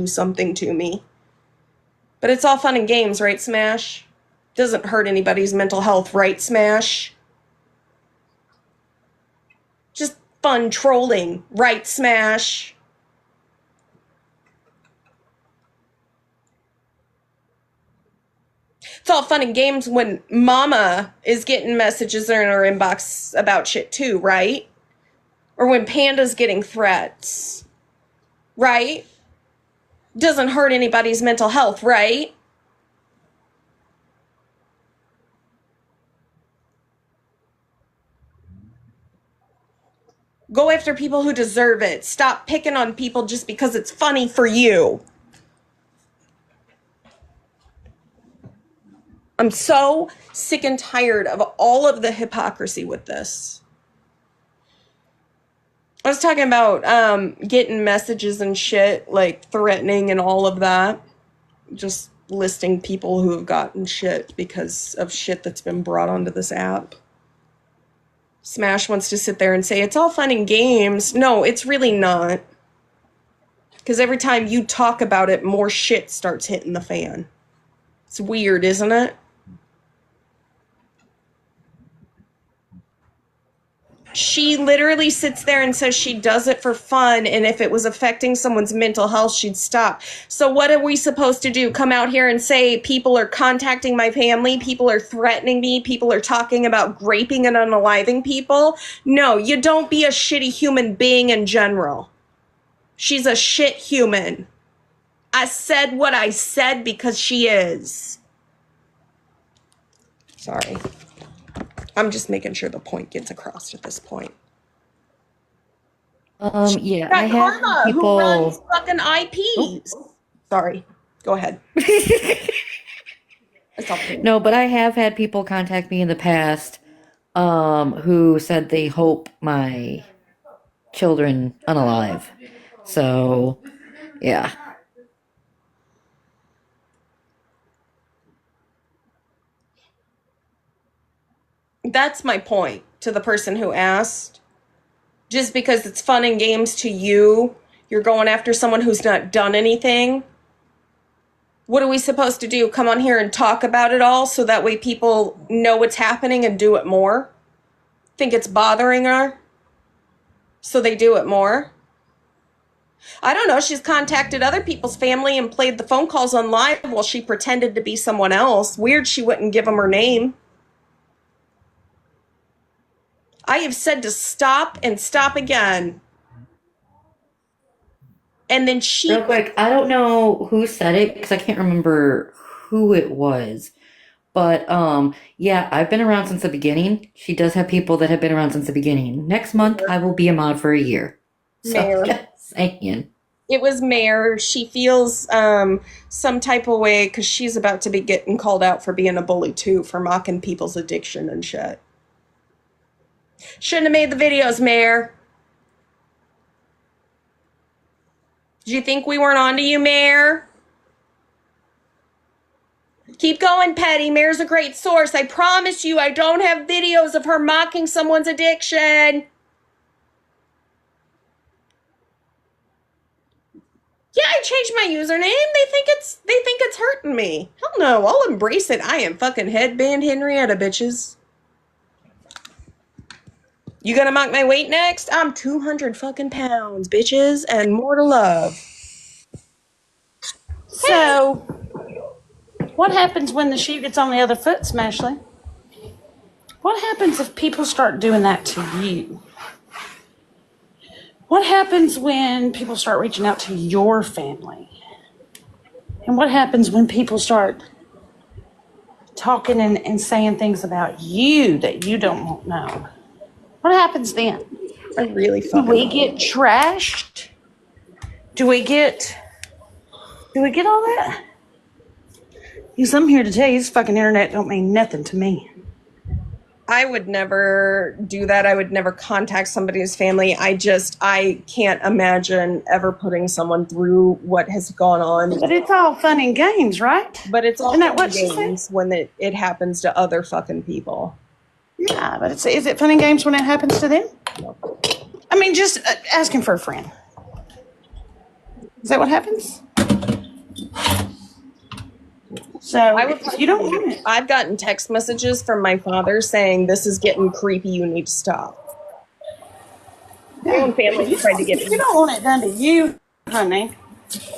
do something to me. But it's all fun and games, right, Smash? Doesn't hurt anybody's mental health, right, Smash? Just fun trolling, right, Smash? It's all fun and games when Mama is getting messages in her inbox about shit too, right? Or when Panda's getting threats, right? Doesn't hurt anybody's mental health, right? Go after people who deserve it. Stop picking on people just because it's funny for you. I'm so sick and tired of all of the hypocrisy with this. I was talking about getting messages and shit, like threatening and all of that. Just listing people who have gotten shit because of shit that's been brought onto this app. Smash wants to sit there and say, it's all fun and games. No, it's really not. Because every time you talk about it, more shit starts hitting the fan. It's weird, isn't it? She literally sits there and says she does it for fun, and if it was affecting someone's mental health, she'd stop. So what are we supposed to do? Come out here and say people are contacting my family, people are threatening me, people are talking about raping and unaliving people? No, you don't be a shitty human being in general. She's a shit human. I said what I said because she is. Sorry. I'm just making sure the point gets across at this point. Yeah, Got I have Karma, who people. runs fucking IPs. Sorry. Go ahead. No, but I have had people contact me in the past, who said they hope my children unalive. So, yeah. That's my point to the person who asked. Just because it's fun and games to you, you're going after someone who's not done anything. What are we supposed to do? Come on here and talk about it all so that way people know what's happening and do it more? Think it's bothering her? So they do it more? I don't know. She's contacted other people's family and played the phone calls on live while she pretended to be someone else. Weird she wouldn't give them her name. I have said to stop and stop again. And then she... Real quick, I don't know who said it because I can't remember who it was. But yeah, I've been around since the beginning. She does have people that have been around since the beginning. Next month, I will be a mod for a year. So, just saying. It was Mare. She feels some type of way because she's about to be getting called out for being a bully too, for mocking people's addiction and shit. Shouldn't have made the videos, Mare. Did you think we weren't on to you, Mare? Keep going, Petty. Mare's a great source. I promise you I don't have videos of her mocking someone's addiction. Yeah, I changed my username. They think it's hurting me. Hell no, I'll embrace it. I am fucking headband Henrietta, bitches. You gonna mock my weight next? I'm 200 fucking pounds, bitches, and more to love. So, what happens when the shoe gets on the other foot, Smashley? What happens if people start doing that to you? What happens when people start reaching out to your family? And what happens when people start talking and saying things about you that you don't know? What happens then? I really Do fucking... we get trashed? Do we get all that? Because I'm here to tell you, this fucking internet don't mean nothing to me. I would never do that. I would never contact somebody's family. I can't imagine ever putting someone through what has gone on. But it's all fun and games, right? But it's all Isn't that fun what and she said? games when it happens to other fucking people. Yeah, but is it fun and games when it happens to them? I mean, just asking for a friend. Is that what happens? So I would if you don't want it, I've gotten text messages from my father saying this is getting creepy, you need to stop. My own family tried to get if you me. don't want it done to you, honey,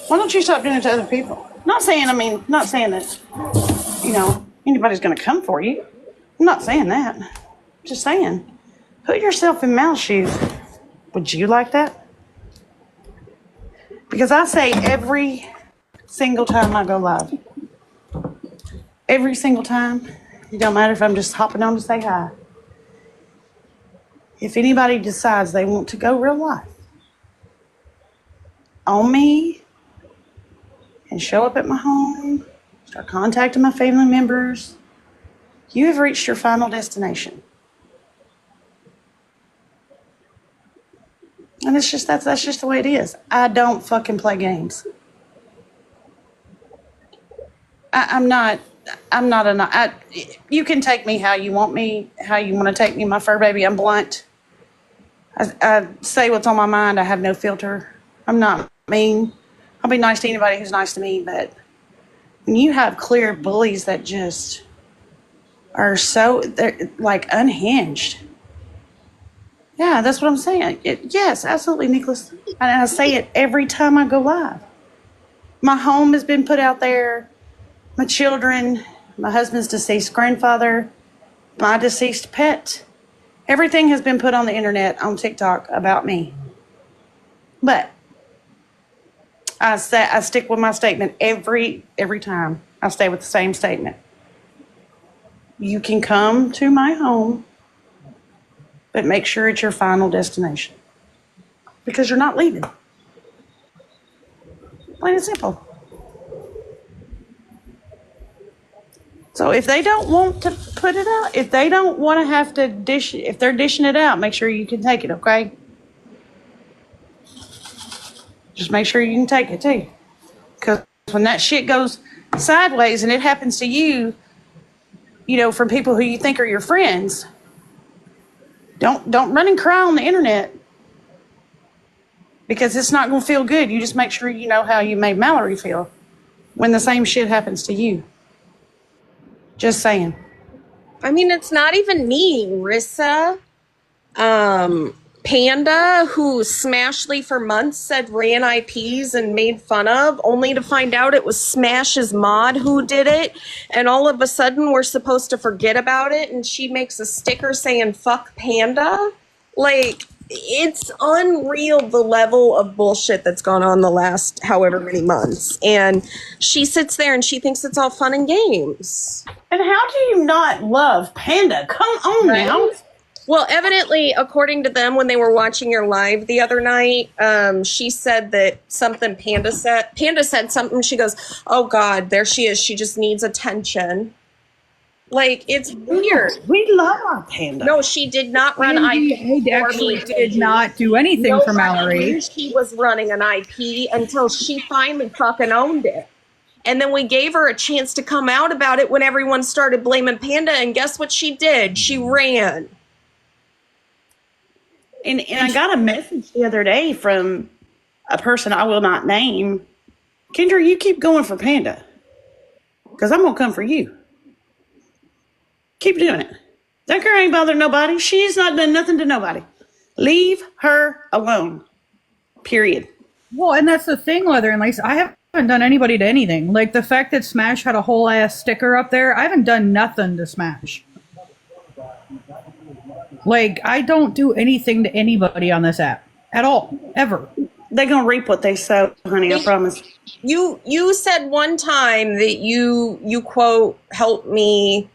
why don't you stop doing it to other people? Not saying that, anybody's going to come for you. I'm not saying that. Just saying, put yourself in Mal's shoes. Would you like that? Because I say every single time I go live, every single time, it don't matter if I'm just hopping on to say hi. If anybody decides they want to go real life on me and show up at my home, start contacting my family members, you have reached your final destination. And it's just that's just the way it is. I don't fucking play games. I'm not. You can take me how you want me, how you want to take me, my fur baby. I'm blunt. I say what's on my mind. I have no filter. I'm not mean. I'll be nice to anybody who's nice to me, but when you have clear bullies that just are they're like unhinged. Yeah, that's what I'm saying. Yes, absolutely, Nicholas. And I say it every time I go live. My home has been put out there. My children, my husband's deceased grandfather, my deceased pet. Everything has been put on the internet, on TikTok about me. But I stick with my statement every time. I stay with the same statement. You can come to my home, but make sure it's your final destination. Because you're not leaving. Plain and simple. So if they don't want to put it out, if they don't want to have to if they're dishing it out, make sure you can take it, okay? Just make sure you can take it too. Because when that shit goes sideways and it happens to you, from people who you think are your friends, don't run and cry on the internet. Because it's not going to feel good. You just make sure you know how you made Mallory feel when the same shit happens to you. Just saying. I mean, it's not even me, Rissa. Panda, who Smashly for months said ran IPs and made fun of, only to find out it was Smash's mod who did it. And all of a sudden, we're supposed to forget about it. And she makes a sticker saying, fuck Panda. Like, it's unreal the level of bullshit that's gone on the last however many months. And she sits there and she thinks it's all fun and games. And how do you not love Panda? Come on now. Well, evidently, according to them, when they were watching your live the other night, she said that something Panda said something. She goes, oh, God, there she is. She just needs attention. Like, it's weird. We love our Panda. No, she did not run IP. Actually did not do anything for Mallory. Knew she was running an IP until she finally fucking owned it. And then we gave her a chance to come out about it when everyone started blaming Panda. And guess what she did? She ran. And I got a message the other day from a person I will not name. Kendra, you keep going for Panda. Because I'm going to come for you. Keep doing it. That girl ain't bothering nobody. She's not done nothing to nobody. Leave her alone. Period. Well, and that's the thing, Leather and Lace. I haven't done anybody to anything. Like the fact that Smash had a whole ass sticker up there, I haven't done nothing to Smash. Like, I don't do anything to anybody on this app. At all. Ever. They're going to reap what they sow, honey, I promise. You said one time that you quote, help me,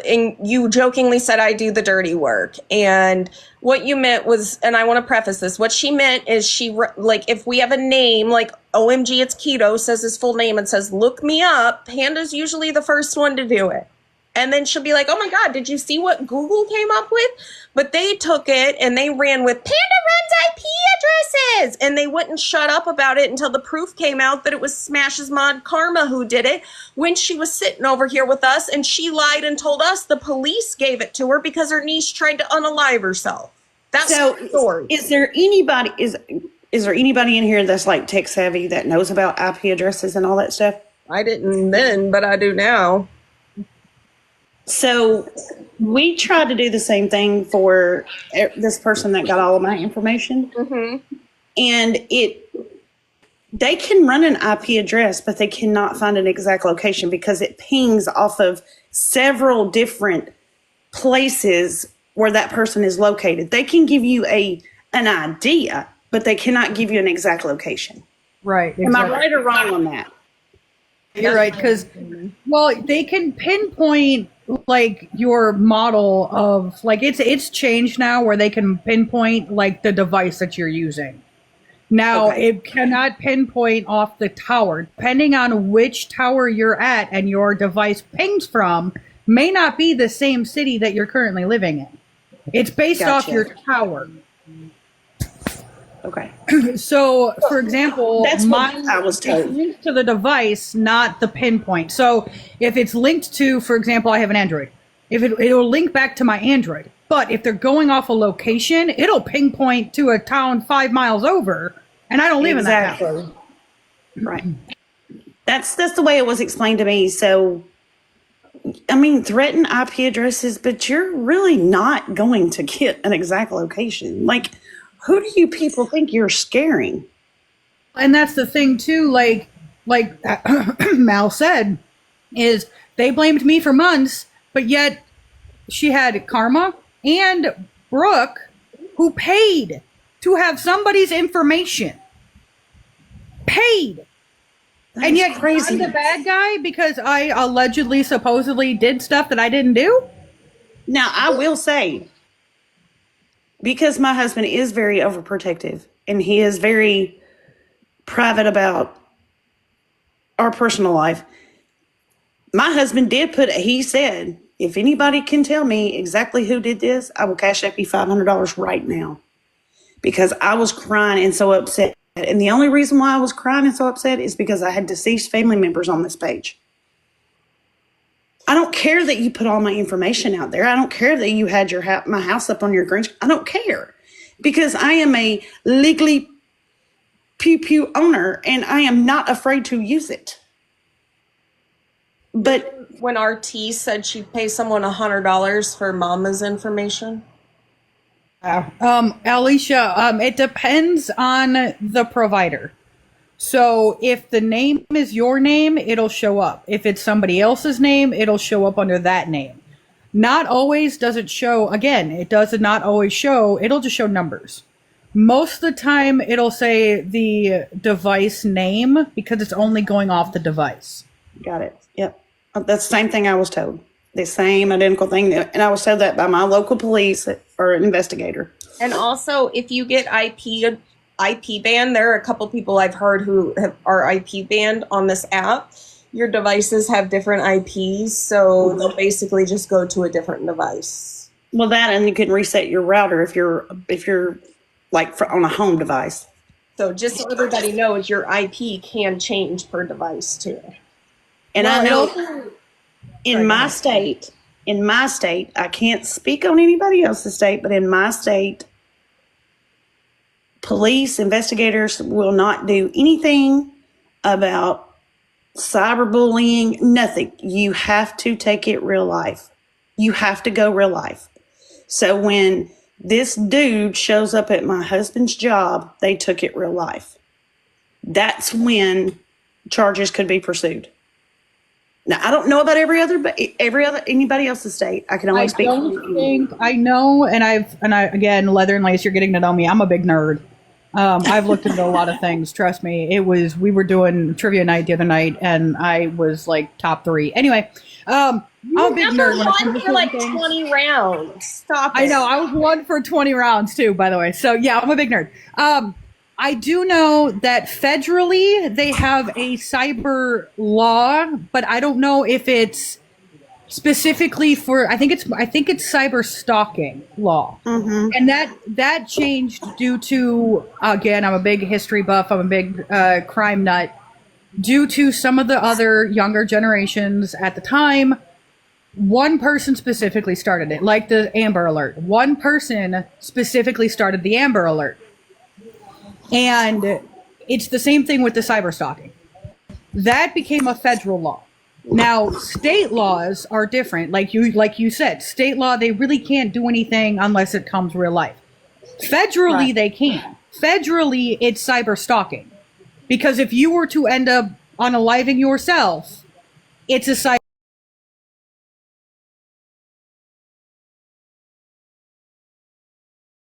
and you jokingly said I do the dirty work. And what you meant was, and I want to preface this, what she meant is like, if we have a name, like OMG It's Keto says his full name and says, look me up, Panda's usually the first one to do it. And then she'll be like, oh my God, did you see what Google came up with? But they took it and they ran with Panda runs IP addresses. And they wouldn't shut up about it until the proof came out that it was Smash's mod Karma who did it when she was sitting over here with us. And she lied and told us the police gave it to her because her niece tried to unalive herself. That's the story. Is there anybody in here that's like tech savvy that knows about IP addresses and all that stuff? I didn't then, but I do now. So we tried to do the same thing for this person that got all of my information. And they can run an IP address, but they cannot find an exact location because it pings off of several different places where that person is located. They can give you an idea, but they cannot give you an exact location. Right. Am I right or wrong on that? You're right, because, well, they can pinpoint like your model of like it's changed now where they can pinpoint like the device that you're using. Now it cannot pinpoint off the tower. Depending on which tower you're at and your device pings from, may not be the same city that you're currently living in. It's based off your tower. Okay. So, for example, That's what I was told. It's linked to the device, not the pinpoint. So, if it's linked to, for example, I have an Android. If it'll link back to my Android. But if they're going off a location, it'll pinpoint to a town 5 miles over, and I don't live in that town. Right. That's the way it was explained to me. So, I mean, threaten IP addresses, but you're really not going to get an exact location. Like, who do you people think you're scaring? And that's the thing too, like Mal said, is they blamed me for months, but yet she had Karma and Brooke who paid to have somebody's information. Paid. That and is yet crazy. I'm the bad guy because I allegedly, supposedly did stuff that I didn't do? Now, I will say, because my husband is very overprotective and he is very private about our personal life, my husband he said, if anybody can tell me exactly who did this, I will cash up you $500 right now. Because I was crying and so upset. And the only reason why I was crying and so upset is because I had deceased family members on this page. I don't care that you put all my information out there. I don't care that you had my house up on your green screen. I don't care because I am a legally pew owner and I am not afraid to use it. But when RT said she'd pay someone $100 for mama's information. Alicia, it depends on the provider. So if the name is your name, it'll show up. If it's somebody else's name, it'll show up under that name. Not always does it show, again, it does not always show, it'll just show numbers. Most of the time, it'll say the device name because it's only going off the device. Got it. Yep. That's the same thing I was told. The same identical thing. And I was told that by my local police or investigator. And also, if you get IP banned, there are a couple people I've heard who are IP banned on this app. Your devices have different IPs, so they'll basically just go to a different device. Well, and you can reset your router if you're like on a home device. So just so everybody knows, your IP can change per device too. And I know in my state, I can't speak on anybody else's state, but in my state, police investigators will not do anything about cyberbullying, nothing. You have to take it real life. You have to go real life. So when this dude shows up at my husband's job, they took it real life. That's when charges could be pursued. Now, I don't know about anybody else's state. I can only speak. I know, and I again, Leather and Lace, you're getting to know me. I'm a big nerd. I've looked into a lot of things. Trust me. We were doing trivia night the other night, and I was like top 3. Anyway, I'm a big nerd. When it comes to for like things. 20 rounds. Stop it. I know. I was 1 for 20 rounds too, by the way. So yeah, I'm a big nerd. I do know that federally they have a cyber law, but I don't know if it's specifically for. I think it's cyber stalking law, and that changed due to, again, I'm a big history buff. I'm a big crime nut. Due to some of the other younger generations at the time, one person specifically started it, like the Amber Alert. One person specifically started the Amber Alert. And it's the same thing with the cyber stalking. That became a federal law. Now, state laws are different. Like you said, state law, they really can't do anything unless it comes real life. Federally, Right. they can. Federally, it's cyber stalking. Because if you were to end up unaliving yourself, it's a cyber